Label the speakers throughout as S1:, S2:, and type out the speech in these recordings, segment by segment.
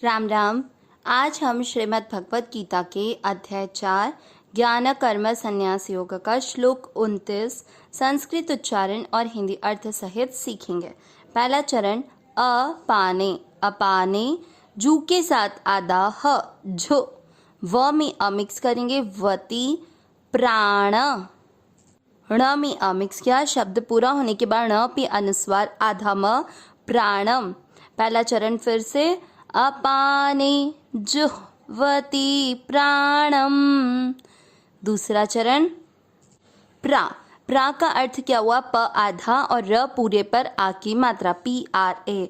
S1: राम राम। आज हम श्रीमद् भगवत गीता के अध्याय 4 ज्ञान कर्म संन्यास योग का श्लोक 29 संस्कृत उच्चारण और हिंदी अर्थ सहित सीखेंगे। पहला चरण अपाने। अपाने जू के साथ आधा ह झो व में अमिक्स करेंगे वती प्राण ण में अमिक्स किया। शब्द पूरा होने के बाद ण पे अनुस्वार आधा म प्राणम। पहला चरण फिर से अपाने जुह्वति प्राणम। दूसरा चरण प्रा। प्रा का अर्थ क्या हुआ? प आधा और र पूरे पर आ की मात्रा PRA।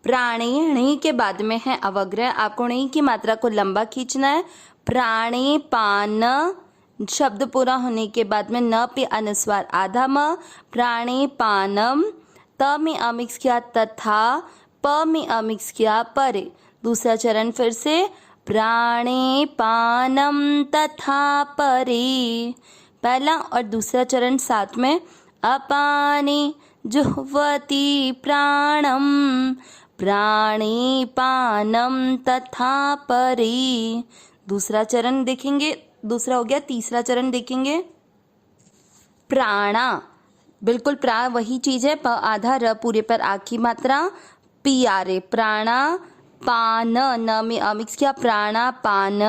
S1: प्राणे णी के बाद में है अवग्रह। आपको णी की मात्रा को लंबा खींचना है। प्राणे पान शब्द पूरा होने के बाद में न पे अनुस्वार आधा म प्राणे पानम। त में अमिक्स किया तथा प में अमिक्स किया परे। दूसरा चरण फिर से प्राणे पानम तथा परे। पहला और दूसरा चरण साथ में अपाने जुह्वति प्राणम प्राणे पानम तथा परे। दूसरा चरण देखेंगे, दूसरा हो गया। तीसरा चरण देखेंगे प्राणा। बिल्कुल प्रा वही चीज है, प आधा र पूरे पर आ की मात्रा PRA। प्राणा पान न में अमिक्स किया प्राणा पान।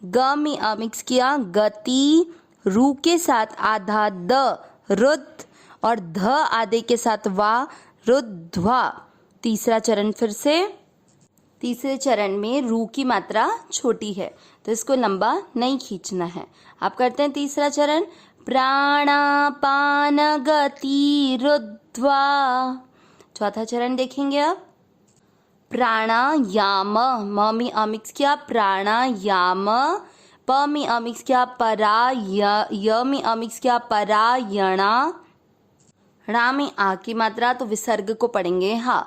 S1: ग में अमिक्स किया गति। रू के साथ आधा द रुद्ध और ध आधे के साथ वा रुद्ध्वा। तीसरा चरण फिर से। तीसरे चरण में रू की मात्रा छोटी है तो इसको लंबा नहीं खींचना है। आप करते हैं तीसरा चरण प्राणापान गति रुद्ध्वा। चौथा चरण देखेंगे अब प्राणायाम। म में अमिक्स किया प्राणायाम। प में अमिक्स किया परा। य में अमिक्स किया परायणा। णा में आ की मात्रा तो विसर्ग को पढ़ेंगे हा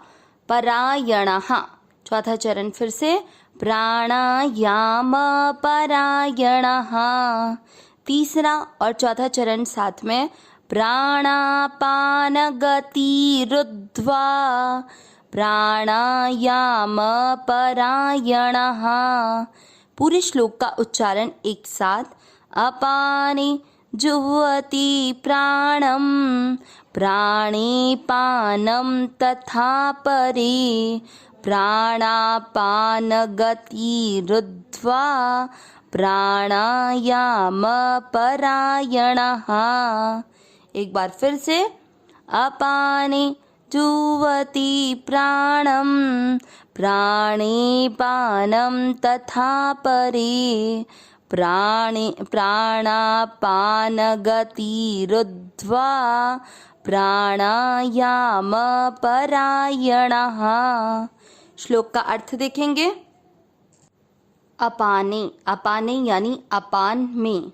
S1: परायणः। चौथा चरण फिर से प्राणायाम परायणः। तीसरा और चौथा चरण साथ में प्राणापान गति रुद्ध्वा प्राणायाम परायणः। पूरे श्लोक का उच्चारण एक साथ अपाने जुह्वति प्राणम प्राणे पानम तथा परे प्राणापान गति रुद्ध्वा प्राणायाम परायणः। एक बार फिर से अपाने जुह्वति प्राणम प्राणे पानम तथा परे प्राणापान गति रुद्ध्वा प्राणायाम परायणः। श्लोक का अर्थ देखेंगे। अपाने। अपाने यानी अपान में।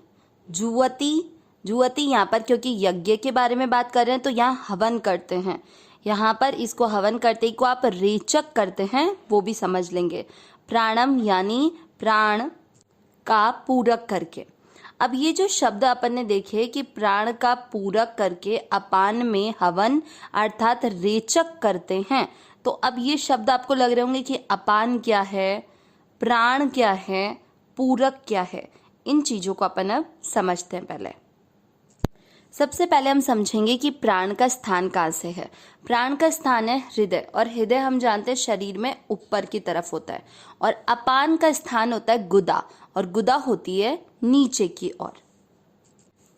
S1: जुह्वति। जुह्वति यहाँ पर क्योंकि यज्ञ के बारे में बात कर रहे हैं तो यहाँ हवन करते हैं। यहाँ पर इसको हवन करते ही को आप रेचक करते हैं वो भी समझ लेंगे। प्राणम यानी प्राण का पूरक करके। अब ये जो शब्द अपन ने देखे कि प्राण का पूरक करके अपान में हवन अर्थात रेचक करते हैं, तो अब ये शब्द आपको लग रहे होंगे कि अपान क्या है, प्राण क्या है, पूरक क्या है। इन चीज़ों को अपन अब समझते हैं। पहले सबसे पहले हम समझेंगे कि प्राण का स्थान कहाँ से है। प्राण का स्थान है हृदय, और हृदय हम जानते हैं शरीर में ऊपर की तरफ होता है। और अपान का स्थान होता है गुदा, और गुदा होती है नीचे की ओर।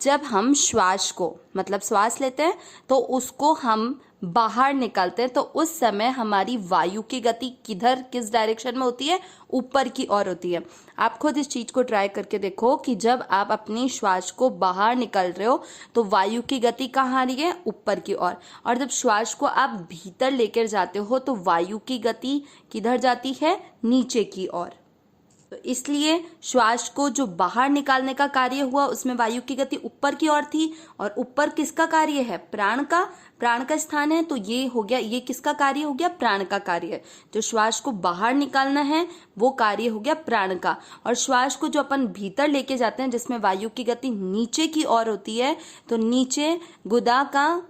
S1: जब हम श्वास को मतलब श्वास लेते हैं तो उसको हम बाहर निकालते हैं तो उस समय हमारी वायु की गति किधर किस डायरेक्शन में होती है? ऊपर की ओर होती है। आप खुद इस चीज को ट्राई करके देखो कि जब आप अपनी श्वास को बाहर निकाल रहे हो तो वायु की गति कहाँ आ रही है? ऊपर की ओर। और जब श्वास को आप भीतर लेकर जाते हो तो वायु की गति किधर जाती है? नीचे की ओर। तो इसलिए श्वास को जो बाहर निकालने का कार्य हुआ उसमें वायु की गति ऊपर की ओर थी, और ऊपर किसका कार्य है? प्राण का। प्राण का स्थान है तो ये हो गया, ये किसका कार्य हो गया? प्राण का कार्य है। जो श्वास को बाहर निकालना है वो कार्य हो गया प्राण का। और श्वास को जो अपन भीतर लेके जाते हैं जिसमें वायु की गति नीचे की ओर होती है, तो नीचे गुदा का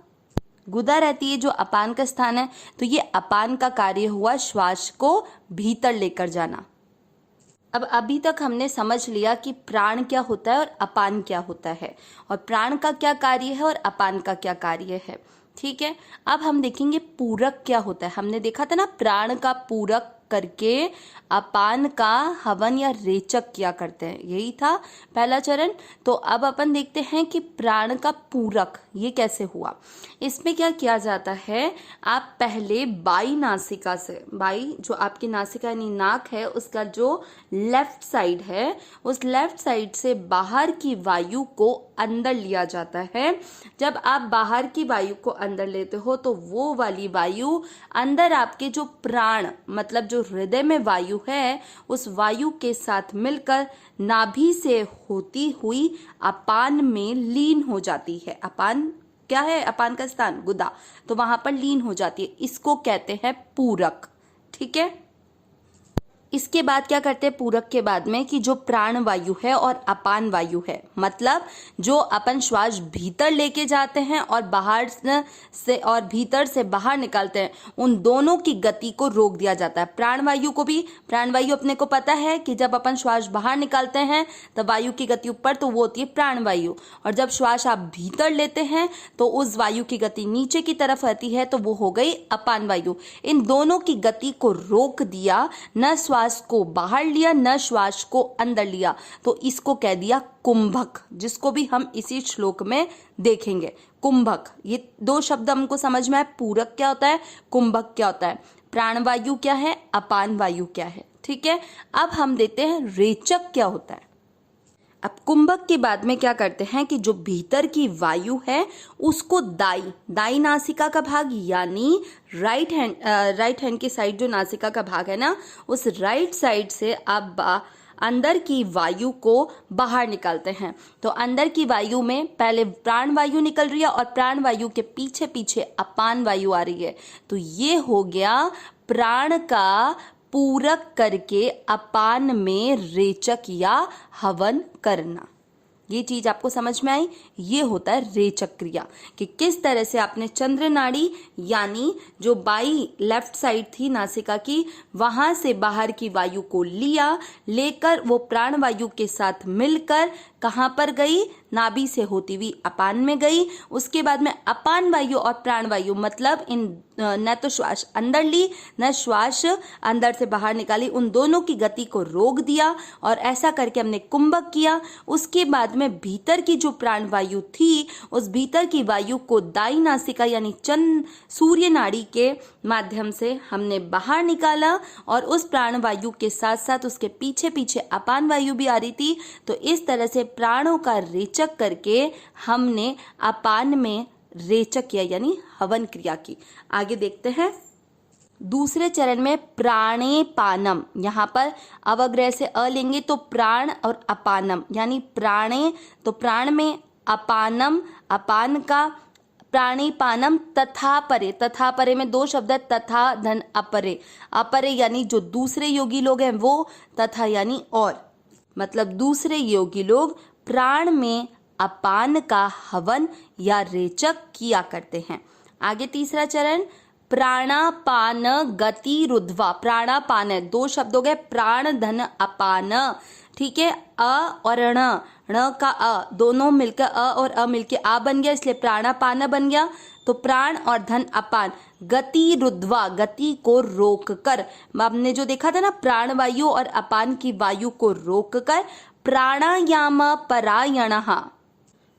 S1: गुदा रहती है जो अपान का स्थान है, तो ये अपान का कार्य हुआ श्वास को भीतर लेकर जाना। अब अभी तक हमने समझ लिया कि प्राण क्या होता है और अपान क्या होता है, और प्राण का क्या कार्य है और अपान का क्या कार्य है। ठीक है, अब हम देखेंगे पूरक क्या होता है। हमने देखा था ना, प्राण का पूरक करके अपान का हवन या रेचक किया करते हैं, यही था पहला चरण। तो अब अपन देखते हैं कि प्राण का पूरक ये कैसे हुआ। इसमें क्या किया जाता है, आप पहले बाई नासिका से, बाई जो आपकी नासिका यानी नाक है उसका जो लेफ्ट साइड है, उस लेफ्ट साइड से बाहर की वायु को अंदर लिया जाता है। जब आप बाहर की वायु को अंदर लेते हो तो वो वाली वायु अंदर आपके जो प्राण मतलब जो हृदय में वायु है उस वायु के साथ मिलकर नाभि से होती हुई अपान में लीन हो जाती है। अपान क्या है, अपान का स्थान गुदा, तो वहां पर लीन हो जाती है। इसको कहते हैं पूरक। ठीक है, इसके बाद क्या करते हैं पूरक के बाद में कि जो प्राण वायु है और अपान वायु है, मतलब जो अपन श्वास भीतर लेके जाते हैं और बाहर से और भीतर से बाहर निकालते हैं, उन दोनों की गति को रोक दिया जाता है। प्राण वायु को भी, प्राण वायु अपने को पता है कि जब अपन श्वास बाहर निकालते हैं तब वायु की गति ऊपर, तो वो होती है प्राण वायु, और जब श्वास आप भीतर लेते हैं तो उस वायु की गति नीचे की तरफ रहती है, तो वो हो गई अपान वायु। इन दोनों की गति को रोक दिया, न श्वास को बाहर लिया न श्वास को अंदर लिया, तो इसको कह दिया कुंभक, जिसको भी हम इसी श्लोक में देखेंगे। कुंभक, ये दो शब्द हमको समझ में आए, पूरक क्या होता है, कुंभक क्या होता है, प्राणवायु क्या है, अपान वायु क्या है। ठीक है, अब हम देते हैं रेचक क्या होता है। अब कुंभक के बाद में क्या करते हैं कि जो भीतर की वायु है उसको दाई नासिका का भाग यानी राइट हैंड की साइड, जो नासिका का भाग है ना, उस राइट साइड से आप अंदर की वायु को बाहर निकालते हैं। तो अंदर की वायु में पहले प्राण वायु निकल रही है और प्राण वायु के पीछे पीछे अपान वायु आ रही है, तो ये हो गया प्राण का पूरक करके अपान में रेचक या हवन करना। ये चीज आपको समझ में आई, ये होता है रेचक क्रिया, कि किस तरह से आपने चंद्र नाड़ी यानी जो बाई लेफ्ट साइड थी नासिका की, वहां से बाहर की वायु को लिया, लेकर वो प्राण वायु के साथ मिलकर कहां पर गई, नाभि से होती हुई अपान में गई। उसके बाद में अपान वायु और प्राण वायु मतलब इन न तो श्वास अंदर ली न श्वास अंदर से बाहर निकाली, उन दोनों की गति को रोक दिया और ऐसा करके हमने कुंभक किया। उसके बाद में भीतर की जो प्राण वायु थी उस भीतर की वायु को दाई नासिका यानी सूर्य नाड़ी के माध्यम से हमने बाहर निकाला, और उस प्राण वायु के साथ साथ उसके पीछे पीछे अपान वायु भी आ रही थी। तो इस तरह से प्राणों का रेचक करके हमने अपान में रेचक किया यानी हवन क्रिया की। आगे देखते हैं दूसरे चरण में प्राणे पानम, यहाँ पर अवग्रह से अ लेंगे तो प्राण और अपानम यानी प्राणे, तो प्राण में अपानम, अपान का प्राणी पानम तथा परे, तथा परे में दो शब्द है, तथा धन अपरे, अपरे यानी जो दूसरे योगी लोग हैं वो, तथा यानी और, मतलब दूसरे योगी लोग प्राण में अपान का हवन या रेचक किया करते हैं। आगे तीसरा चरण प्राणापान गति रुद्वा, प्राणापान है, दो शब्द हो गए, प्राण धन अपान। ठीक है, अ और ण का अ दोनों मिलकर अ और अ मिलकर आ बन गया, इसलिए प्राणापान बन गया। तो प्राण और धन अपान गति रुद्वा, गति को रोक कर, हमने जो देखा था ना प्राण वायु और अपान की वायु को रोक कर प्राणायाम परायणः,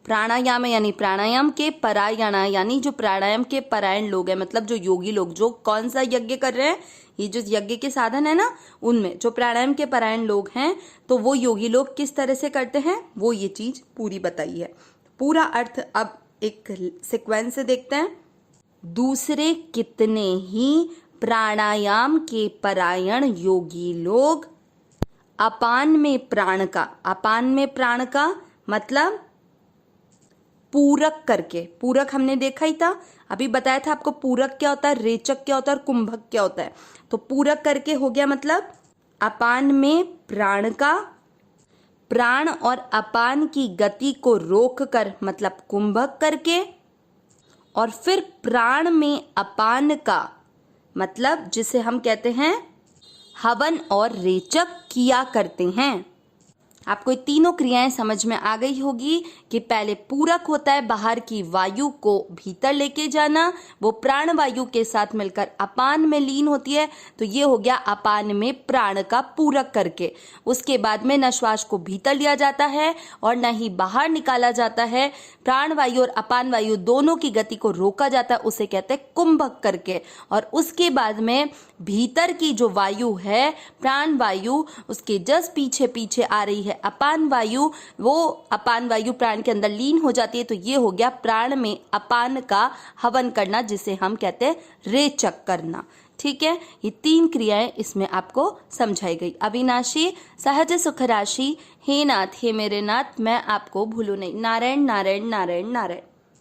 S1: प्राणायाम यानी प्राणायाम के, परायण यानी जो प्राणायाम के परायण लोग हैं, मतलब जो योगी लोग, जो कौन सा यज्ञ कर रहे हैं, ये जो यज्ञ के साधन है ना उनमें जो प्राणायाम के परायण लोग हैं, तो वो योगी लोग किस तरह से करते हैं वो ये चीज पूरी बताई है। पूरा अर्थ अब एक सीक्वेंस से देखते हैं। दूसरे कितने ही प्राणायाम के परायण योगी लोग अपान में प्राण का, अपान में प्राण का मतलब पूरक करके, पूरक हमने देखा ही था, अभी बताया था आपको पूरक क्या होता है, रेचक क्या होता है और कुंभक क्या होता है। तो पूरक करके हो गया मतलब अपान में प्राण का, प्राण और अपान की गति को रोक कर मतलब कुंभक करके, और फिर प्राण में अपान का मतलब जिसे हम कहते हैं हवन और रेचक किया करते हैं। आपको ये तीनों क्रियाएं समझ में आ गई होगी कि पहले पूरक होता है बाहर की वायु को भीतर लेके जाना, वो प्राण वायु के साथ मिलकर अपान में लीन होती है, तो ये हो गया अपान में प्राण का पूरक करके। उसके बाद में न श्वास को भीतर लिया जाता है और न ही बाहर निकाला जाता है, प्राण वायु और अपान वायु दोनों की गति को रोका जाता है, उसे कहते हैं कुंभक करके। और उसके बाद में भीतर की जो वायु है प्राण वायु, उसके जस्ट पीछे पीछे आ रही है अपान वायु, वो अपान वायु प्राण के अंदर लीन हो जाती है, तो ये हो गया प्राण में अपान का हवन करना, जिसे हम कहते हैं रेचक करना। ठीक है, ये 3 क्रियाएं इसमें आपको समझाई गई। अविनाशी सहज सुख राशि, हे नाथ हे मेरे नाथ मैं आपको भूलूं नहीं। नारायण नारायण नारायण नारायण।